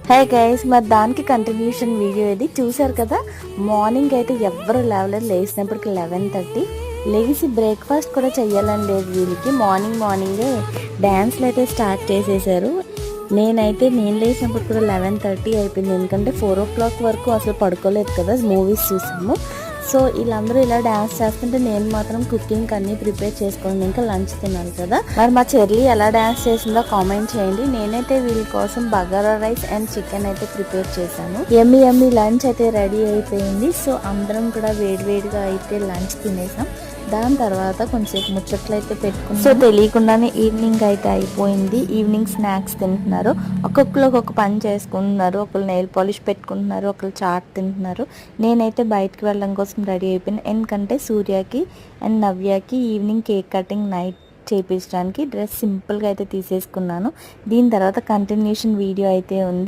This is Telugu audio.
హే గైస్, మరి దానికి కంటిన్యూషన్ వీడియో ఇది చూసారు కదా. మార్నింగ్ అయితే ఎవ్వరు లేవలేదు, లేచినప్పటికి 11:30. లేచి బ్రేక్ఫాస్ట్ కూడా చెయ్యాలని లేదు వీళ్ళకి. మార్నింగే డ్యాన్స్లు అయితే స్టార్ట్ చేసేసారు. నేను లేచినప్పుడు కూడా 11:30 అయిపోయింది, ఎందుకంటే 4 o'clock వరకు అసలు పడుకోలేదు కదా, మూవీస్ చూసాము. సో వీళ్ళందరూ ఇలా డాన్స్ చేస్తుంటే నేను మాత్రం కుకింగ్ అన్నీ ప్రిపేర్ చేసుకుని ఇంకా లంచ్ తిన్నాను కదా. మరి మా చెల్లి ఎలా డాన్స్ చేసిందో కామెంట్ చేయండి. నేనైతే వీళ్ళ కోసం బగారా రైస్ అండ్ చికెన్ అయితే ప్రిపేర్ చేశాను. ఎమ్మి లంచ్ అయితే రెడీ అయిపోయింది. సో అందరం కూడా వేడివేడిగా అయితే లంచ్ తినేసాం. దాని తర్వాత కొంచెంసేపు ముచ్చట్లు అయితే పెట్టుకున్నాం. సో తెలియకుండానే ఈవినింగ్ అయితే అయిపోయింది. ఈవినింగ్ స్నాక్స్ తింటున్నారు, ఒక్కొక్కరు ఒక్కొక్క పని చేసుకుంటున్నారు. ఒకళ్ళు నెయిల్ పాలిష్ పెట్టుకుంటున్నారు, ఒకళ్ళు చాట్ తింటున్నారు. నేనైతే బయటకు వెళ్ళడం కోసం రెడీ అయిపోయాను, ఎందుకంటే సూర్యకి అండ్ నవ్యకి ఈవినింగ్ కేక్ కటింగ్ నైట్ చేయించడానికి డ్రెస్ సింపుల్గా అయితే తీసేసుకున్నాను. దీని తర్వాత కంటిన్యూషన్ వీడియో అయితే ఉంది.